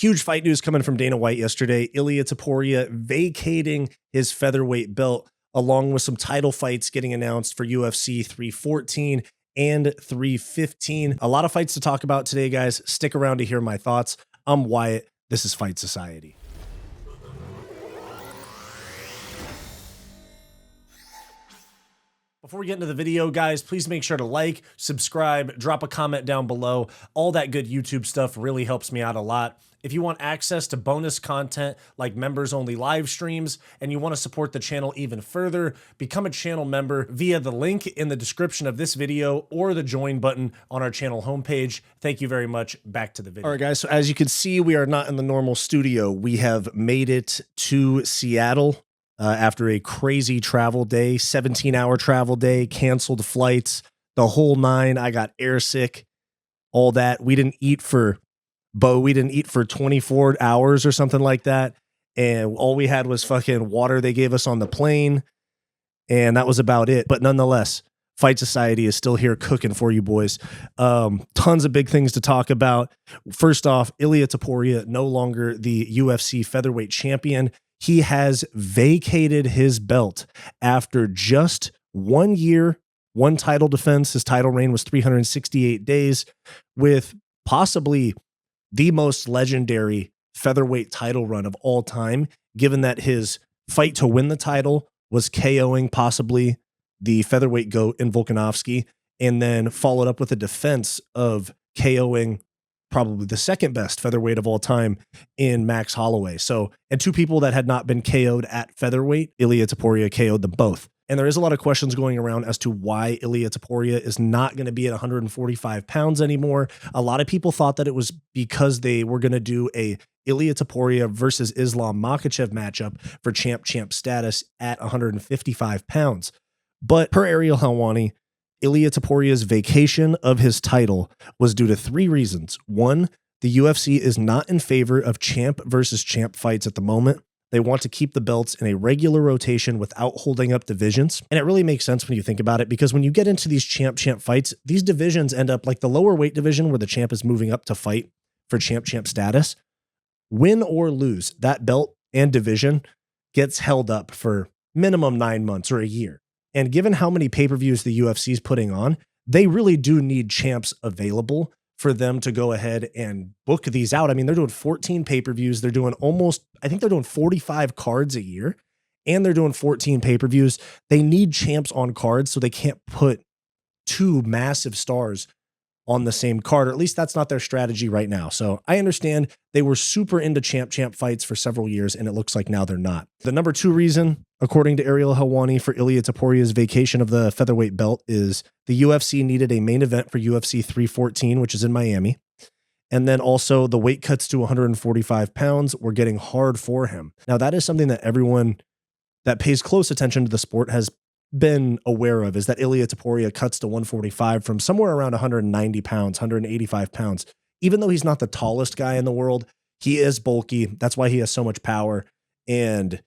Huge fight news coming from Dana White yesterday. Ilia Topuria vacating his featherweight belt, along with some title fights getting announced for UFC 314 and 315. A lot of fights to talk about today, guys. Stick around to hear my thoughts. I'm Wyatt. This is Fight Society. Before we get into the video, guys, please make sure to like, subscribe, drop a comment down below. All that good YouTube stuff really helps me out a lot. If you want access to bonus content like members-only live streams and you want to support the channel even further, become a channel member via the link in the description of this video or the join button on our channel homepage. Thank you very much. Back to the video. All right, guys, so as you can see, we are not in the normal studio. We have made it to Seattle. After a crazy travel day, 17-hour travel day, canceled flights, the whole nine. I got airsick, all that. We didn't eat for 24 hours or something like that. And all we had was fucking water they gave us on the plane. And that was about it. But nonetheless, Fight Society is still here cooking for you boys. Tons of big things to talk about. First off, Ilia Topuria, no longer the UFC Featherweight Champion. He has vacated his belt after just 1 year, one title defense. His title reign was 368 days with possibly the most legendary featherweight title run of all time, given that his fight to win the title was KOing possibly the featherweight GOAT in Volkanovski, and then followed up with a defense of KOing probably the second best featherweight of all time in Max Holloway. So, and two people that had not been KO'd at featherweight, Ilia Topuria KO'd them both. And there is a lot of questions going around as to why Ilia Topuria is not going to be at 145 pounds anymore. A lot of people thought that it was because they were going to do a Ilia Topuria versus Islam Makhachev matchup for champ status at 155 pounds. But per Ariel Helwani, Ilia Topuria's vacation of his title was due to three reasons. One, the UFC is not in favor of champ versus champ fights at the moment. They want to keep the belts in a regular rotation without holding up divisions. And it really makes sense when you think about it, because when you get into these champ fights, these divisions end up like the lower weight division where the champ is moving up to fight for champ status. Win or lose, that belt and division gets held up for minimum 9 months or a year. And given how many pay-per-views the UFC is putting on, they really do need champs available for them to go ahead and book these out. I mean, they're doing 14 pay-per-views. They're doing I think they're doing 45 cards a year, and they're doing 14 pay-per-views. They need champs on cards, so they can't put two massive stars on the same card, or at least that's not their strategy right now. So I understand they were super into champ fights for several years, and it looks like now they're not. The number two reason, according to Ariel Helwani, for Ilia Topuria's vacation of the featherweight belt is the UFC needed a main event for UFC 314, which is in Miami. And then also the weight cuts to 145 pounds were getting hard for him. Now that is something that everyone that pays close attention to the sport has been aware of, is that Ilia Topuria cuts to 145 from somewhere around 190 pounds, 185 pounds. Even though he's not the tallest guy in the world, he is bulky. That's why he has so much power. And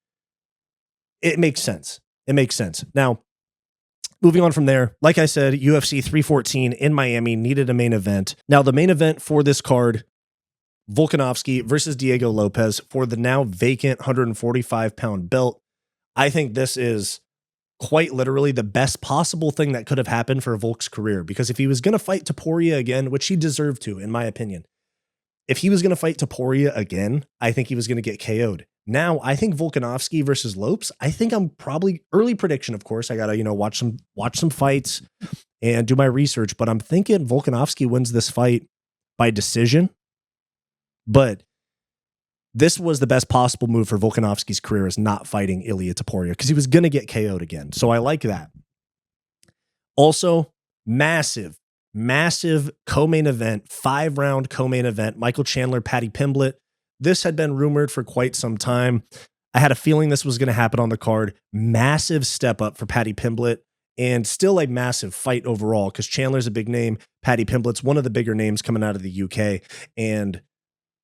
it makes sense. It makes sense. Now, moving on from there, like I said, UFC 314 in Miami needed a main event. Now, the main event for this card, Volkanovski versus Diego Lopes for the now vacant 145-pound belt. I think this is quite literally the best possible thing that could have happened for Volk's career, because if he was going to fight Topuria again, which he deserved to, in my opinion, if he was going to fight Topuria again, I think he was going to get KO'd. Now, I think Volkanovski versus Lopes, I think I'm probably, early prediction, of course, I got to, watch some fights and do my research, but I'm thinking Volkanovski wins this fight by decision. But this was the best possible move for Volkanovski's career, is not fighting Ilia Topuria, because he was going to get KO'd again. So I like that. Also, massive co-main event, 5-round co-main event, Michael Chandler, Paddy Pimblett. This had been rumored for quite some time. I had a feeling this was going to happen on the card. Massive step up for Paddy Pimblett, and still a massive fight overall, because Chandler's a big name. Paddy Pimblett's one of the bigger names coming out of the UK, and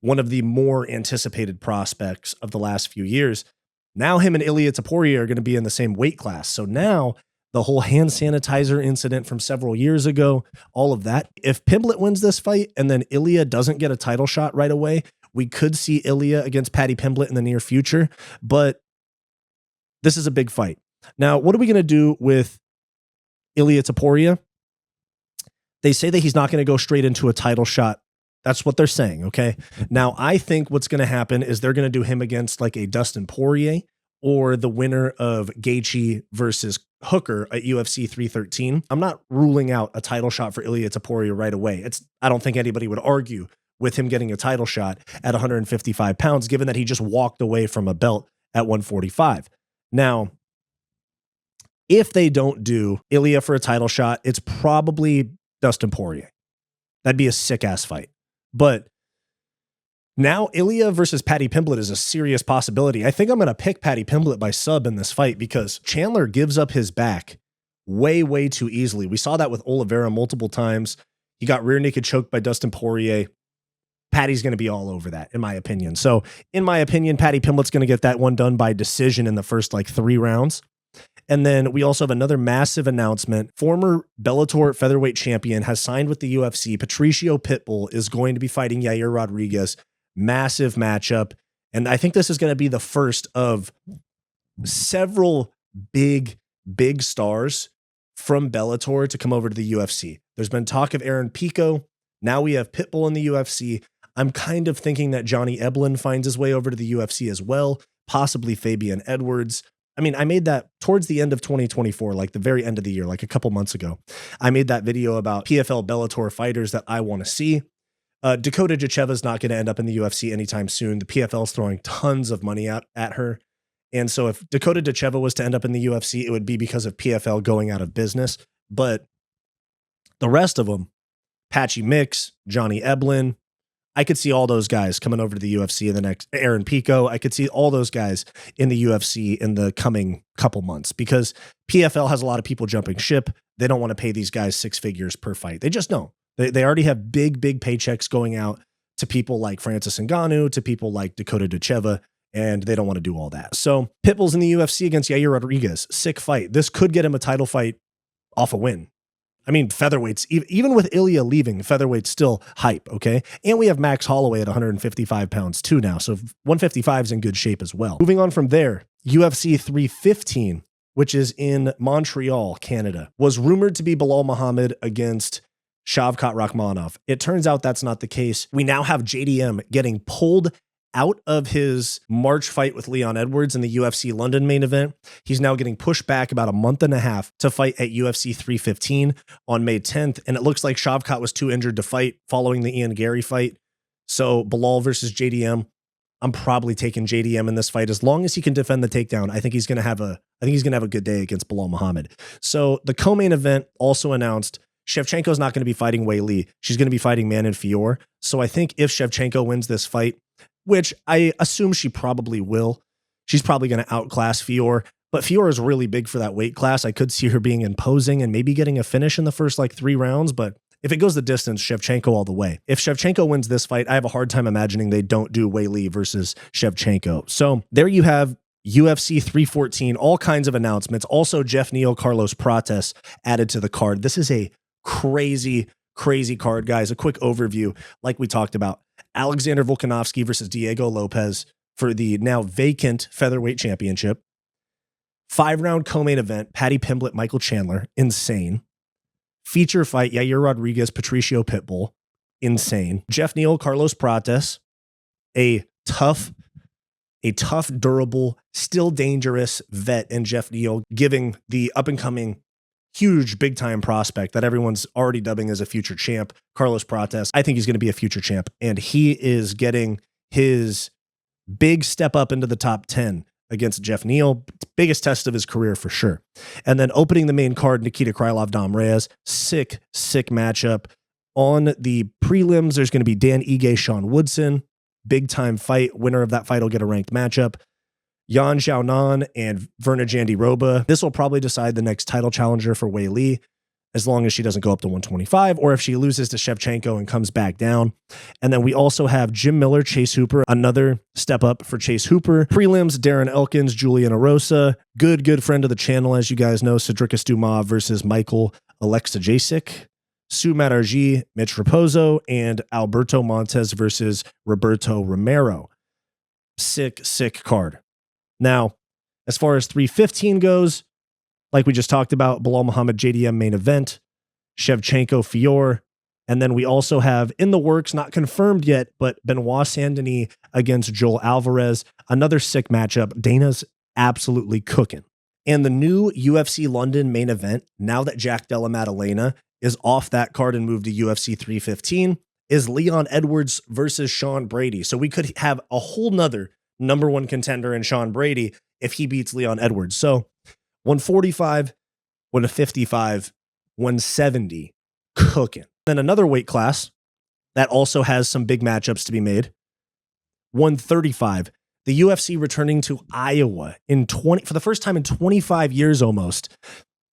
one of the more anticipated prospects of the last few years. Now him and Ilia Topuria are going to be in the same weight class. So now the whole hand sanitizer incident from several years ago, all of that. If Pimblett wins this fight and then Ilia doesn't get a title shot right away, We could see Ilia against Paddy Pimblett in the near future, but this is a big fight. Now, what are we going to do with Ilia Topuria? They say that he's not going to go straight into a title shot. That's what they're saying, okay? Now, I think what's going to happen is they're going to do him against like a Dustin Poirier or the winner of Gaethje versus Hooker at UFC 313. I'm not ruling out a title shot for Ilia Topuria right away. I don't think anybody would argue with him getting a title shot at 155 pounds, given that he just walked away from a belt at 145. Now, if they don't do Ilia for a title shot, it's probably Dustin Poirier. That'd be a sick-ass fight. But now Ilia versus Paddy Pimblett is a serious possibility. I think I'm going to pick Paddy Pimblett by sub in this fight because Chandler gives up his back way, way too easily. We saw that with Oliveira multiple times. He got rear naked choked by Dustin Poirier. Paddy's going to be all over that, in my opinion. So, in my opinion, Paddy Pimblett's going to get that one done by decision in the first like 3 rounds. And then we also have another massive announcement. Former Bellator featherweight champion has signed with the UFC. Patricio Pitbull is going to be fighting Yair Rodriguez. Massive matchup. And I think this is going to be the first of several big stars from Bellator to come over to the UFC. There's been talk of Aaron Pico. Now we have Pitbull in the UFC. I'm kind of thinking that Johnny Eblen finds his way over to the UFC as well, possibly Fabian Edwards. I mean, I made that towards the end of 2024, like the very end of the year, like a couple months ago. I made that video about PFL Bellator fighters that I want to see. Dakota Jacheva is not going to end up in the UFC anytime soon. The PFL is throwing tons of money at her. And so if Dakota Jacheva was to end up in the UFC, it would be because of PFL going out of business. But the rest of them, Patchy Mix, Johnny Eblen, I could see all those guys coming over to the UFC in the next, Aaron Pico. I could see all those guys in the UFC in the coming couple months because PFL has a lot of people jumping ship. They don't want to pay these guys 6 figures per fight. They just don't. They already have big paychecks going out to people like Francis Ngannou, to people like Dakota Jacheva, and they don't want to do all that. So Pitbull's in the UFC against Yair Rodriguez. Sick fight. This could get him a title fight off a win. I mean, featherweights, even with Ilia leaving, featherweight's still hype, okay? And we have Max Holloway at 155 pounds too now, so 155 is in good shape as well. Moving on from there, UFC 315, which is in Montreal, Canada, was rumored to be Bilal Muhammad against Shavkat Rakhmonov. It turns out that's not the case. We now have JDM getting pulled out of his March fight with Leon Edwards in the UFC London main event. He's now getting pushed back about a month and a half to fight at UFC 315 on May 10th. And it looks like Shavkat was too injured to fight following the Ian Gary fight. So Bilal versus JDM, I'm probably taking JDM in this fight as long as he can defend the takedown. I think he's going to have a good day against Bilal Muhammad. So the co-main event also announced Shevchenko's not going to be fighting Wei Li. She's going to be fighting Manon Fiorot. So I think if Shevchenko wins this fight, which I assume she probably will, she's probably going to outclass Fiorot. But Fiorot is really big for that weight class. I could see her being imposing and maybe getting a finish in the first like 3 rounds. But if it goes the distance, Shevchenko all the way. If Shevchenko wins this fight, I have a hard time imagining they don't do Wei Li versus Shevchenko. So there you have UFC 314, all kinds of announcements. Also, Jeff Neal, Carlos Prates added to the card. This is a crazy card, guys. A quick overview, like we talked about. Alexander Volkanovski versus Diego Lopes for the now vacant featherweight championship. 5-round co-main event, Paddy Pimblett, Michael Chandler, insane. Feature fight, Yair Rodriguez, Patricio Pitbull, insane. Jeff Neal, Carlos Prates, a tough, durable, still dangerous vet in Jeff Neal, giving the up-and-coming huge big-time prospect that everyone's already dubbing as a future champ, Carlos Prates. I think he's going to be a future champ, and he is getting his big step up into the top 10 against Jeff Neal. Biggest test of his career for sure. And then opening the main card, Nikita Krylov, Dom Reyes. Sick matchup. On the prelims, there's going to be Dan Ige, Sean Woodson. Big-time fight. Winner of that fight will get a ranked matchup. Yan Xiaonan and Verna Jandiroba. This will probably decide the next title challenger for Wei Li, as long as she doesn't go up to 125, or if she loses to Shevchenko and comes back down. And then we also have Jim Miller, Chase Hooper, another step up for Chase Hooper. Prelims, Darren Elkins, Julian Arosa. Good friend of the channel, as you guys know, Cedricus Dumas versus Michael Alexejasic. Sumat Arji, Mitch Raposo, and Alberto Montes versus Roberto Romero. Sick card. Now, as far as 315 goes, like we just talked about, Bilal Muhammad JDM main event, Shevchenko Fior, and then we also have in the works, not confirmed yet, but Benoit Saint-Denis against Joel Alvarez. Another sick matchup. Dana's absolutely cooking. And the new UFC London main event, now that Jack Della Maddalena is off that card and moved to UFC 315, is Leon Edwards versus Sean Brady. So we could have a whole nother number one contender in Sean Brady if he beats Leon Edwards. So 145, 155, 170, cooking. Then another weight class that also has some big matchups to be made. 135. The UFC returning to Iowa for the first time in 25 years almost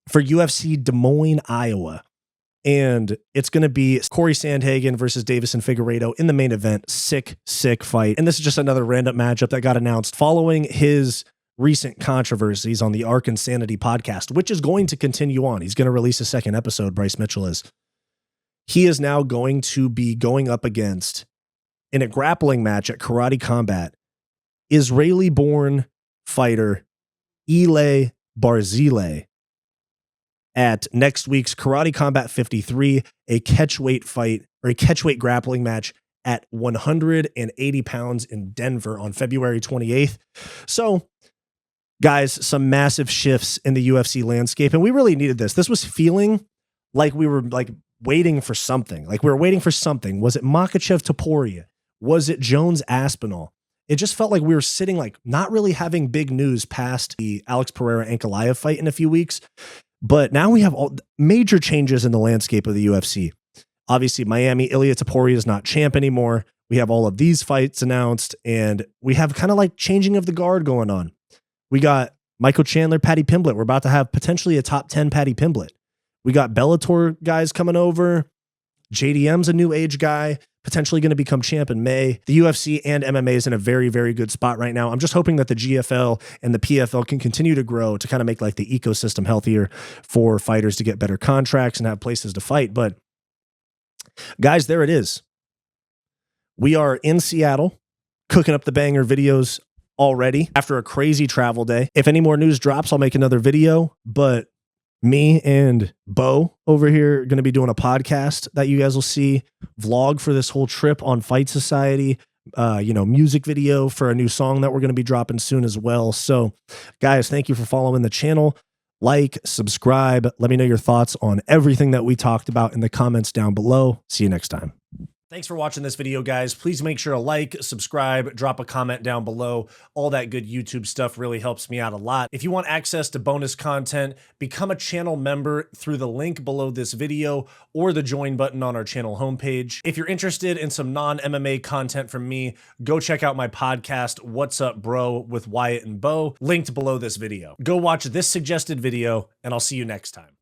for UFC Des Moines, Iowa. And it's going to be Corey Sandhagen versus Davison Figueiredo in the main event. Sick fight. And this is just another random matchup that got announced following his recent controversies on the Arc Insanity podcast, which is going to continue on. He's going to release a second episode, Bryce Mitchell is. He is now going to be going up against, in a grappling match at Karate Combat, Israeli-born fighter Ilia Barzilay at next week's Karate Combat 53, a catchweight fight or a catchweight grappling match at 180 pounds in Denver on February 28th. So, guys, some massive shifts in the UFC landscape, and we really needed this. This was feeling like we were waiting for something. Like we were waiting for something. Was it Makhachev Topuria? Was it Jones Aspinall? It just felt like we were sitting not really having big news past the Alex Pereira Ankalaev fight in a few weeks. But now we have all major changes in the landscape of the UFC. Obviously, Miami, Ilia Topuria is not champ anymore. We have all of these fights announced, and we have kind of changing of the guard going on. We got Michael Chandler, Paddy Pimblett. We're about to have potentially a top 10 Paddy Pimblett. We got Bellator guys coming over. JDM's a new age guy, potentially going to become champ in May. The UFC and MMA is in a very, very good spot right now. I'm just hoping that the GFL and the PFL can continue to grow to kind of make the ecosystem healthier for fighters to get better contracts and have places to fight. But guys, there it is. We are in Seattle cooking up the banger videos already after a crazy travel day. If any more news drops, I'll make another video, but me and Bo over here are going to be doing a podcast that you guys will see, vlog for this whole trip on Fight Society, music video for a new song that we're going to be dropping soon as well. So guys, thank you for following the channel. Like, subscribe. Let me know your thoughts on everything that we talked about in the comments down below. See you next time. Thanks for watching this video, guys. Please make sure to like, subscribe, drop a comment down below. All that good YouTube stuff really helps me out a lot. If you want access to bonus content, become a channel member through the link below this video or the join button on our channel homepage. If you're interested in some non-MMA content from me, go check out my podcast, What's Up Bro, with Wyatt and Bo, linked below this video. Go watch this suggested video, and I'll see you next time.